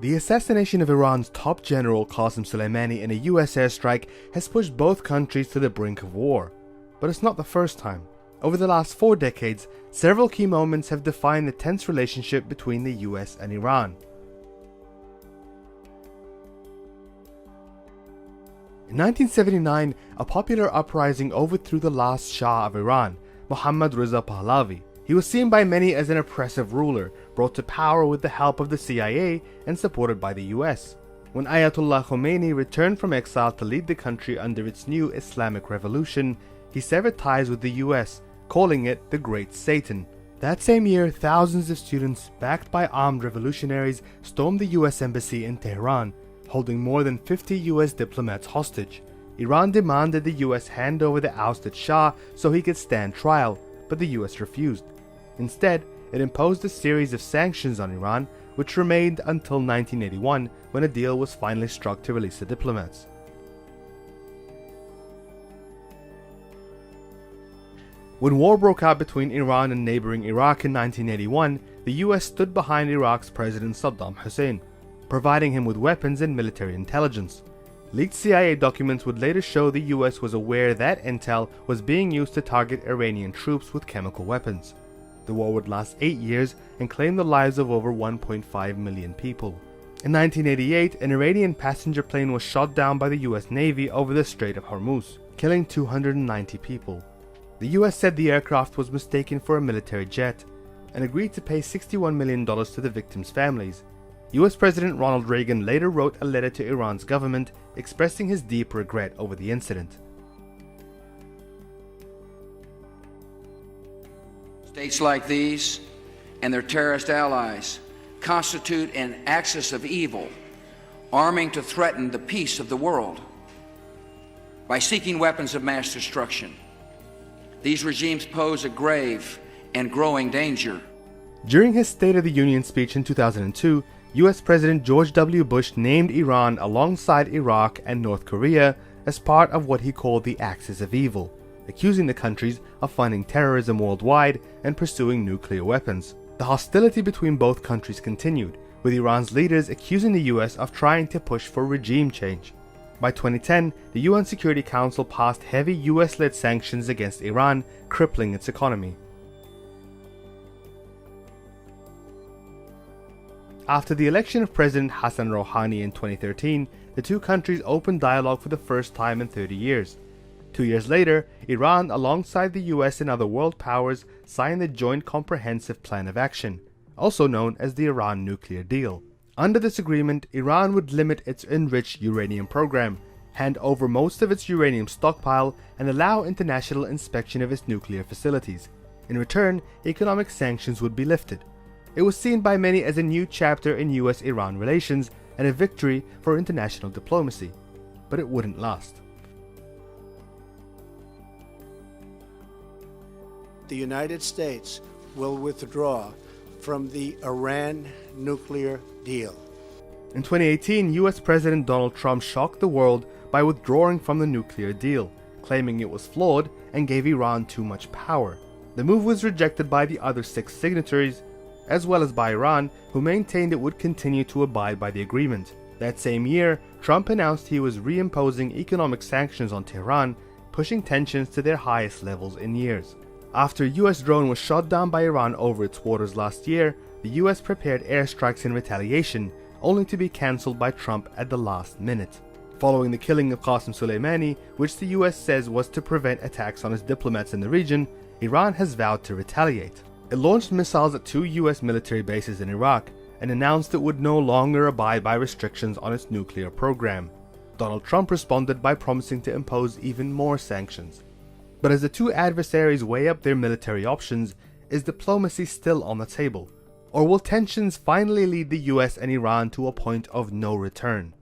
The assassination of Iran's top general Qassem Soleimani in a US airstrike has pushed both countries to the brink of war. But it's not the first time. Over the last 4 decades, several key moments have defined the tense relationship between the US and Iran. In 1979, a popular uprising overthrew the last Shah of Iran, Mohammad Reza Pahlavi. He was seen by many as an oppressive ruler, brought to power with the help of the CIA and supported by the US. When Ayatollah Khomeini returned from exile to lead the country under its new Islamic revolution, he severed ties with the US, calling it the Great Satan. That same year, thousands of students, backed by armed revolutionaries, stormed the US embassy in Tehran, holding more than 50 US diplomats hostage. Iran demanded the US hand over the ousted Shah so he could stand trial, but the US refused. Instead, it imposed a series of sanctions on Iran, which remained until 1981, when a deal was finally struck to release the diplomats. When war broke out between Iran and neighboring Iraq in 1981, the US stood behind Iraq's President Saddam Hussein, providing him with weapons and military intelligence. Leaked CIA documents would later show the US was aware that intel was being used to target Iranian troops with chemical weapons. The war would last 8 years and claim the lives of over 1.5 million people. In 1988, an Iranian passenger plane was shot down by the US Navy over the Strait of Hormuz, killing 290 people. The US said the aircraft was mistaken for a military jet and agreed to pay $61 million to the victims' families. US President Ronald Reagan later wrote a letter to Iran's government expressing his deep regret over the incident. States like these and their terrorist allies constitute an axis of evil, arming to threaten the peace of the world by seeking weapons of mass destruction. These regimes pose a grave and growing danger. During his State of the Union speech in 2002, US President George W. Bush named Iran alongside Iraq and North Korea as part of what he called the axis of evil, accusing the countries of funding terrorism worldwide and pursuing nuclear weapons. The hostility between both countries continued, with Iran's leaders accusing the US of trying to push for regime change. By 2010, the UN Security Council passed heavy US-led sanctions against Iran, crippling its economy. After the election of President Hassan Rouhani in 2013, the two countries opened dialogue for the first time in 30 years. 2 years later, Iran, alongside the US and other world powers, signed the Joint Comprehensive Plan of Action, also known as the Iran Nuclear Deal. Under this agreement, Iran would limit its enriched uranium program, hand over most of its uranium stockpile, and allow international inspection of its nuclear facilities. In return, economic sanctions would be lifted. It was seen by many as a new chapter in US-Iran relations and a victory for international diplomacy. But it wouldn't last. The United States will withdraw from the Iran nuclear deal. In 2018, US President Donald Trump shocked the world by withdrawing from the nuclear deal, claiming it was flawed and gave Iran too much power. The move was rejected by the other 6 signatories, as well as by Iran, who maintained it would continue to abide by the agreement. That same year, Trump announced he was reimposing economic sanctions on Tehran, pushing tensions to their highest levels in years. After a US drone was shot down by Iran over its waters last year, the US prepared airstrikes in retaliation, only to be cancelled by Trump at the last minute. Following the killing of Qassem Soleimani, which the US says was to prevent attacks on its diplomats in the region, Iran has vowed to retaliate. It launched missiles at 2 US military bases in Iraq and announced it would no longer abide by restrictions on its nuclear program. Donald Trump responded by promising to impose even more sanctions. But as the two adversaries weigh up their military options, is diplomacy still on the table? Or will tensions finally lead the US and Iran to a point of no return?